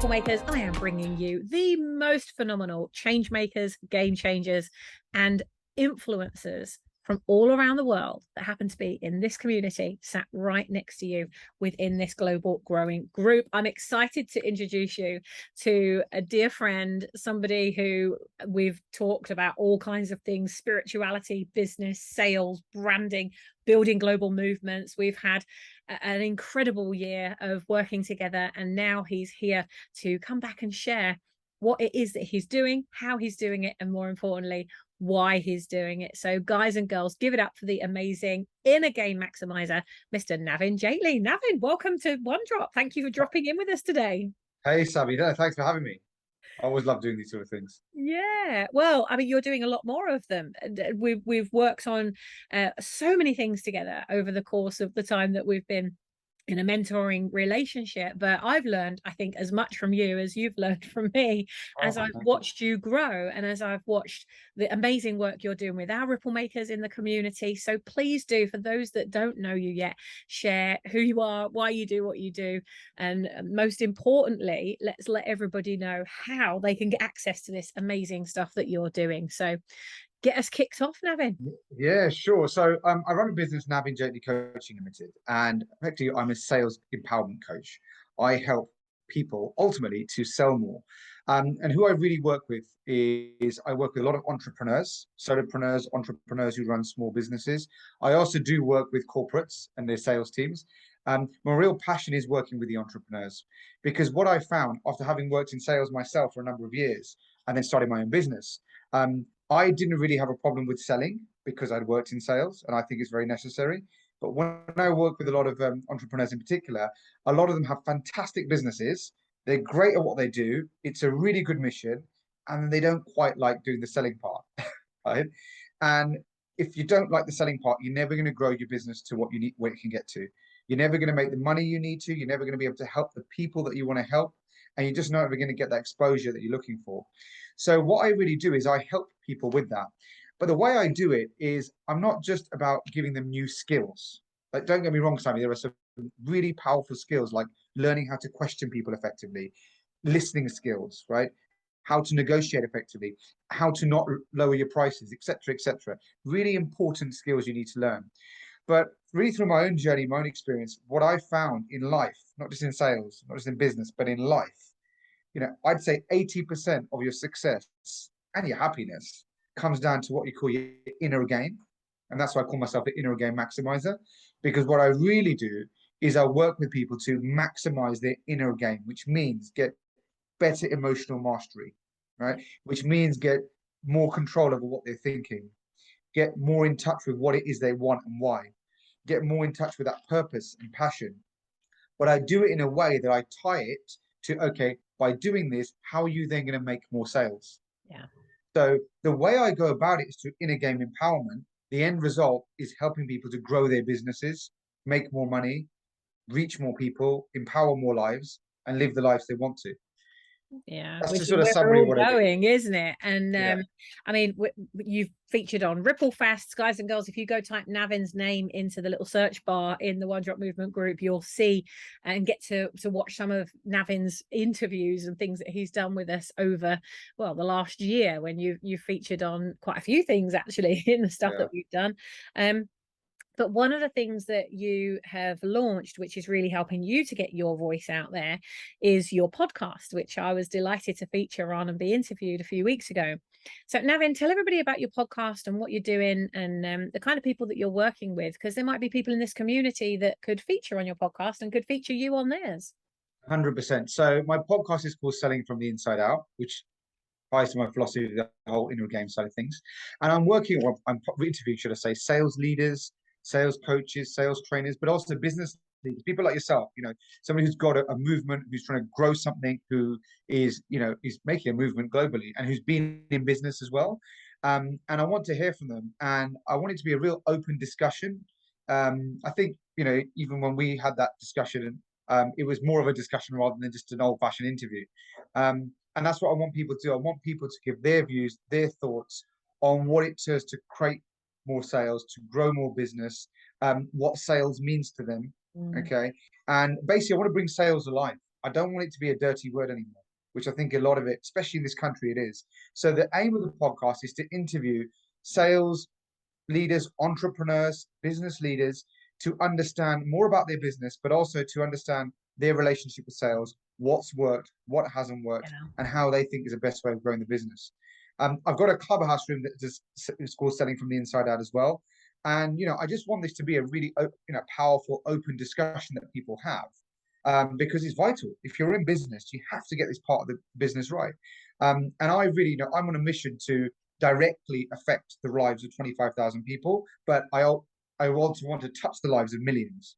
Ripple Makers, I am bringing you the most phenomenal change makers, game changers, and influencers from all around the world that happen to be in this community, sat right next to you within this global growing group. I'm excited to introduce you to a dear friend, somebody who we've talked about all kinds of things: spirituality, business, sales, branding, building global movements. We've had an incredible year of working together, and now he's here to come back and share what it is that he's doing, how he's doing it, and more importantly, why he's doing it. So guys and girls, give it up for the amazing Inner Game Maximiser, Mr. Navin Jaitly. Navin, welcome to One Drop. Thank you for dropping in with us today. Hey, Sammy, thanks for having me. I always love doing these sort of things. Yeah, well, I mean, you're doing a lot more of them. We've worked on so many things together over the course of the time that we've been in a mentoring relationship, but I've learned, I think, as much from you as you've learned from me as I've watched you grow, and as I've watched the amazing work you're doing with our Ripple Makers in the community. So please do, for those that don't know you yet, share who you are, why you do what you do, and most importantly, let's let everybody know how they can get access to this amazing stuff that you're doing. So get us kicked off, Navin. Yeah, sure. So I run a business, Navin Jaitly Coaching Limited, and effectively I'm a sales empowerment coach. I help people ultimately to sell more. And who I really work with is I work with a lot of entrepreneurs, solopreneurs, entrepreneurs who run small businesses. I also do work with corporates and their sales teams. My real passion is working with the entrepreneurs, because what I found after having worked in sales myself for a number of years and then started my own business, I didn't really have a problem with selling because I'd worked in sales, and I think it's very necessary. But when I work with a lot of entrepreneurs in particular, a lot of them have fantastic businesses. They're great at what they do. It's a really good mission, and they don't quite like doing the selling part, right? And if you don't like the selling part, you're never going to grow your business to what you need, where it can get to. You're never going to make the money you need to. You're never going to be able to help the people that you want to help, and you're just never going to get that exposure that you're looking for. So what I really do is I help people with that. But the way I do it is I'm not just about giving them new skills. Like, don't get me wrong, Sammy, there are some really powerful skills like learning how to question people effectively, listening skills, right? How to negotiate effectively, how to not lower your prices, etc., etc. Really important skills you need to learn. But really through my own journey, my own experience, what I found in life, not just in sales, not just in business, but in life, I'd say 80% of your success and your happiness comes down to what you call your inner game. And that's why I call myself the Inner Game Maximiser, because what I really do is I work with people to maximize their inner game, which means get better emotional mastery, right? Which means get more control over what they're thinking, get more in touch with what it is they want and why, get more in touch with that purpose and passion. But I do it in a way that I tie it to, okay, by doing this, how are you then going to make more sales? Yeah. So the way I go about it is through inner game empowerment. The end result is helping people to grow their businesses, make more money, reach more people, empower more lives, and live the lives they want to. Yeah, That's which the is sort of where we're summary of all what I do. going, isn't it? And Yeah. I mean, you've featured on Ripple Fests, guys and girls. If you go type Navin's name into the little search bar in the One Drop Movement group, you'll see and get to watch some of Navin's interviews and things that he's done with us over, well, the last year, when you've featured on quite a few things actually in the stuff that we've done. But one of the things that you have launched, which is really helping you to get your voice out there, is your podcast, which I was delighted to feature on and be interviewed a few weeks ago. So Navin, tell everybody about your podcast and what you're doing, and the kind of people that you're working with, because there might be people in this community that could feature on your podcast and could feature you on theirs. 100%. So my podcast is called Selling from the Inside Out, which ties to my philosophy of the whole inner game side of things. And I'm interviewing, should I say, sales leaders, sales coaches, sales trainers, but also business leaders, people like yourself, somebody who's got a movement, who's trying to grow something, who is making a movement globally and who's been in business as well. And I want to hear from them. And I want it to be a real open discussion. I think, even when we had that discussion, it was more of a discussion rather than just an old-fashioned interview. And that's what I want people to do. I want people to give their views, their thoughts on what it does to create more sales, to grow more business, what sales means to them. Okay. And basically, I want to bring sales alive. I don't want it to be a dirty word anymore. which I think a lot of it, especially in this country, it is. So the aim of the podcast is to interview sales leaders, entrepreneurs, business leaders to understand more about their business, but also to understand their relationship with sales, what's worked, what hasn't worked, Yeah. and how they think is the best way of growing the business. I've got a clubhouse room that just is called Selling from the Inside Out as well. And, I just want this to be a really, powerful, open discussion that people have, because it's vital. If you're in business, you have to get this part of the business right. And I really, I'm on a mission to directly affect the lives of 25,000 people, but I also want to touch the lives of millions,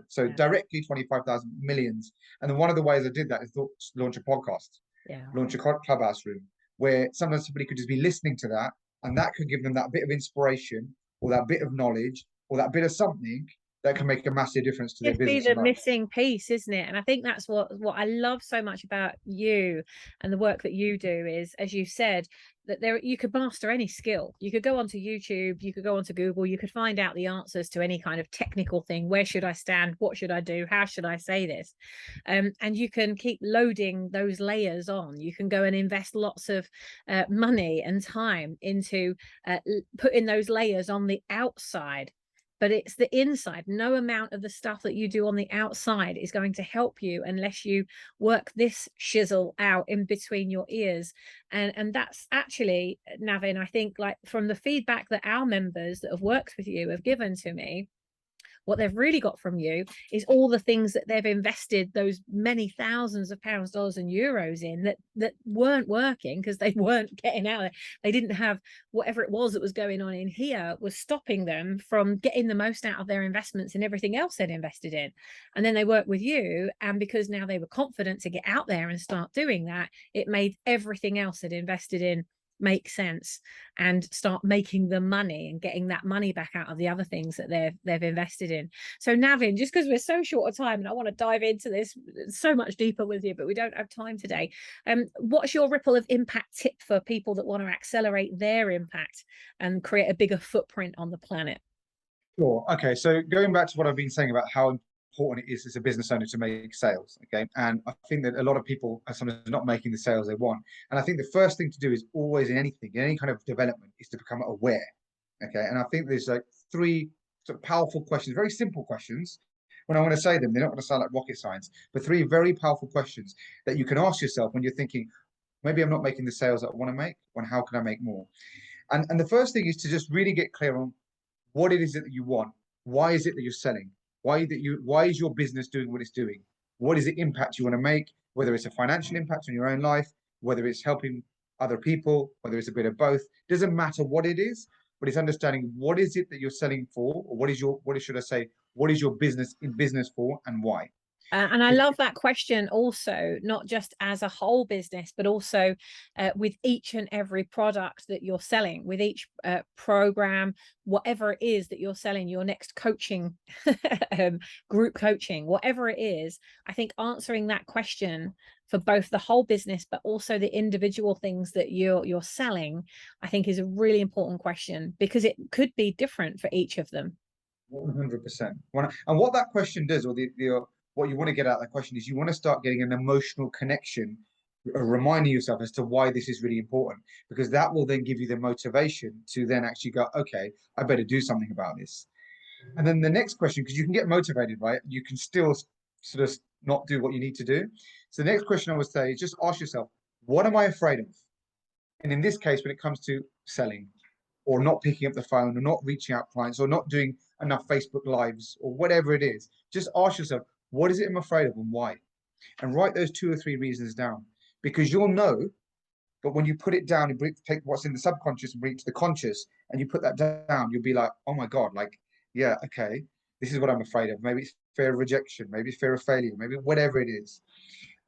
so Yeah. directly 25,000 millions. And then one of the ways I did that is launch a podcast, Yeah. launch a clubhouse room, where sometimes somebody could just be listening to that, and that could give them that bit of inspiration, or that bit of knowledge, or that bit of something that can make a massive difference to their It'd be business the and life. missing piece, isn't it? And I think that's what I love so much about you and the work that you do is, as you said, that you could master any skill. You could go onto YouTube, you could go onto Google, you could find out the answers to any kind of technical thing. Where should I stand? What should I do? How should I say this? And you can keep loading those layers on. You can go and invest lots of money and time into putting those layers on the outside. But it's the inside. No amount of the stuff that you do on the outside is going to help you unless you work this shizzle out in between your ears. And that's actually, Navin, I think, like, from the feedback that our members that have worked with you have given to me, what they've really got from you is all the things that they've invested those many thousands of pounds, dollars, and euros in that weren't working because they weren't getting out there. They didn't have whatever it was that was going on in here was stopping them from getting the most out of their investments and everything else they'd invested in. And then they worked with you, and because now they were confident to get out there and start doing that, it made everything else they'd invested in make sense and start making the money and getting that money back out of the other things that they've invested in. So Navin, just because we're so short of time and I want to dive into this so much deeper with you, but we don't have time today, what's your ripple of impact tip for people that want to accelerate their impact and create a bigger footprint on the planet? Sure. Okay. So going back to what I've been saying about how important it is as a business owner to make sales. Okay. And I think that a lot of people are sometimes not making the sales they want. And I think the first thing to do is always in anything, in any kind of development, is to become aware. Okay. And I think there's like three sort of powerful questions, very simple questions. When I want to say them, they're not going to sound like rocket science, but three very powerful questions that you can ask yourself when you're thinking, maybe I'm not making the sales that I want to make, and how can I make more? And the first thing is to just really get clear on what it is that you want. Why is it that you're selling? Why is your business doing what it's doing? What is the impact you want to make? Whether it's a financial impact on your own life, whether it's helping other people, whether it's a bit of both, doesn't matter what it is, but it's understanding what is it that you're selling for, or what is your business in business for, and why. And I love that question also, not just as a whole business, but also with each and every product that you're selling, with each program, whatever it is that you're selling, your next coaching, group coaching, whatever it is. I think answering that question for both the whole business, but also the individual things that you're selling, I think is a really important question, because it could be different for each of them. 100%. And what that question does, or what you want to get out of that question, is you want to start getting an emotional connection, reminding yourself as to why this is really important, because that will then give you the motivation to then actually go, okay, I better do something about this. And then the next question, because you can get motivated, right? You can still sort of not do what you need to do. So the next question I would say is just ask yourself, what am I afraid of? And in this case, when it comes to selling, or not picking up the phone, or not reaching out clients, or not doing enough Facebook lives, or whatever it is, just ask yourself, what is it I'm afraid of and why? And write those 2 or 3 reasons down, because you'll know. But when you put it down and take what's in the subconscious and bring it to the conscious, and you put that down, you'll be like, oh my God, like, yeah, okay, this is what I'm afraid of. Maybe it's fear of rejection, maybe it's fear of failure, maybe whatever it is.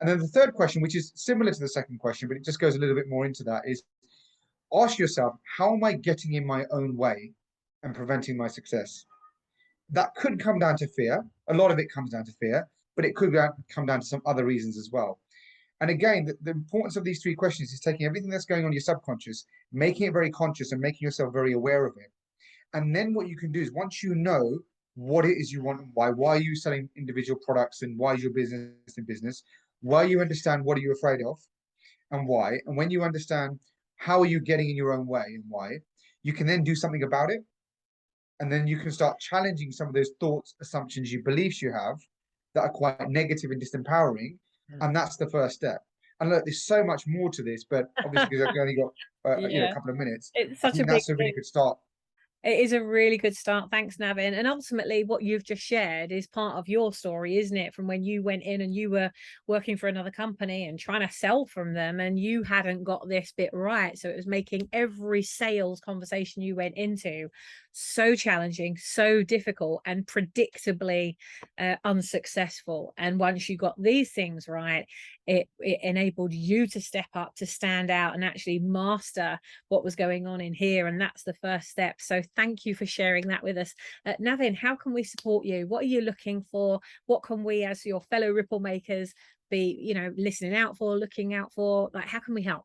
And then the third question, which is similar to the second question, but it just goes a little bit more into that, is ask yourself, how am I getting in my own way and preventing my success? That could come down to fear. A lot of it comes down to fear, but it could come down to some other reasons as well. And again, the importance of these 3 questions is taking everything that's going on in your subconscious, making it very conscious, and making yourself very aware of it. And then what you can do is, once you know what it is you want and why are you selling individual products, and why is your business in business, why you understand what are you afraid of, and why. And when you understand how are you getting in your own way and why, you can then do something about it. And then you can start challenging some of those thoughts, assumptions, you beliefs you have that are quite negative and disempowering. And that's the first step. And look, there's so much more to this, but obviously because I've only got a Yeah, couple of minutes, it's I such a think big that's a really thing. good start. It is a really good start. Thanks, Navin. And ultimately, what you've just shared is part of your story, isn't it? From when you went in and you were working for another company and trying to sell from them, and you hadn't got this bit right. So it was making every sales conversation you went into so challenging, so difficult, and predictably unsuccessful. And once you got these things right, it enabled you to step up, to stand out, and actually master what was going on in here. And that's the first step. So thank you for sharing that with us. Navin, how can we support you? What are you looking for? What can we, as your fellow ripple makers, be, you know, listening out for, looking out for? Like, how can we help?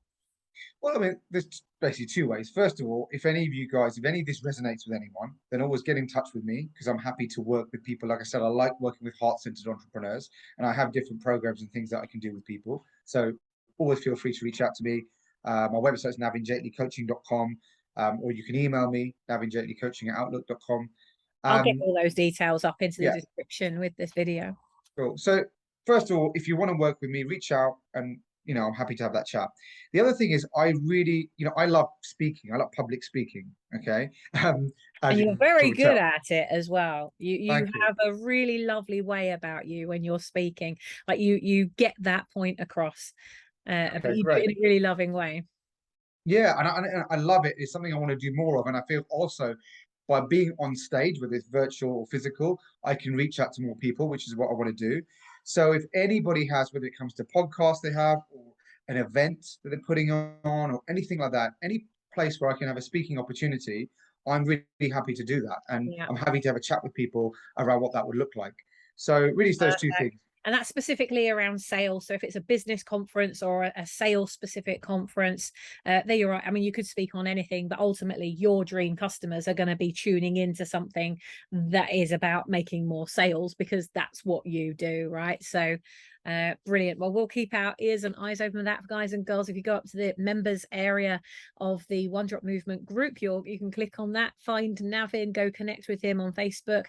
Well, I mean, there's basically two ways. First of all, if any of you guys, if any of this resonates with anyone, then always get in touch with me because I'm happy to work with people. Like I said, I like working with heart-centered entrepreneurs, and I have different programs and things that I can do with people. So always feel free to reach out to me. My website is navinjaitlycoaching.com, or you can email me, navinjaitlycoaching@outlook.com. I'll get Um, all those details up into the yeah, description with this video. cool. So first of all, if you want to work with me, reach out and I'm happy to have that chat. The other thing is I really, I love speaking. I love public speaking. Okay. As And you you're can very probably good tell. at it as well. You Thank you. have a really lovely way about you when you're speaking. Like you get that point across, but Okay, you do great. it in a really loving way. Yeah, and I love it. It's something I want to do more of. And I feel also by being on stage, whether it's virtual or physical, I can reach out to more people, which is what I want to do. So if anybody has, whether it comes to podcasts they have or an event that they're putting on or anything like that, any place where I can have a speaking opportunity, I'm really happy to do that. And Yeah. I'm happy to have a chat with people around what that would look like. So really it's those two Perfect. things. And that's specifically around sales. So if it's a business conference or a sales specific conference, there you're right. I mean, you could speak on anything, but ultimately your dream customers are going to be tuning into something that is about making more sales because that's what you do, right? So brilliant. Well, we'll keep our ears and eyes open for that, guys and girls. If you go up to the members area of the One Drop Movement group, you can click on that, find Navin, go connect with him on Facebook,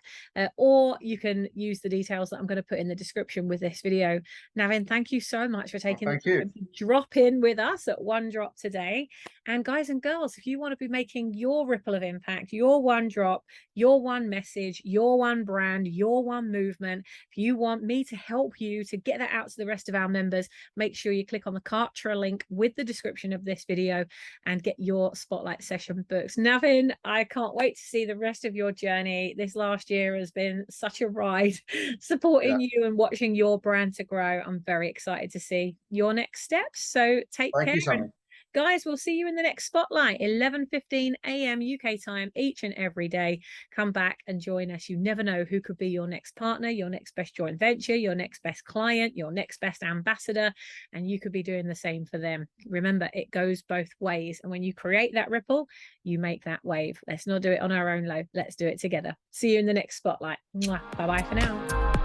or you can use the details that I'm going to put in the description with this video. Navin, thank you so much for taking Thank the you. time to drop in with us at One Drop today. And guys and girls, if you want to be making your ripple of impact, your one drop, your one message, your one brand, your one movement, if you want me to help you to get that out to the rest of our members, make sure you click on the Kartra link with the description of this video and get your spotlight session books. Navin, I can't wait to see the rest of your journey. This last year has been such a ride supporting Yeah. you and watching your brand to grow. I'm very excited to see your next steps. So take Thank care. you, Sammy. And guys, we'll see you in the next spotlight, 11:15 a.m. UK time each and every day. Come back and join us. You never know who could be your next partner, your next best joint venture, your next best client, your next best ambassador, and you could be doing the same for them. Remember, it goes both ways. And when you create that ripple, you make that wave. Let's not do it on our own low. Let's do it together. See you in the next spotlight. Bye bye for now.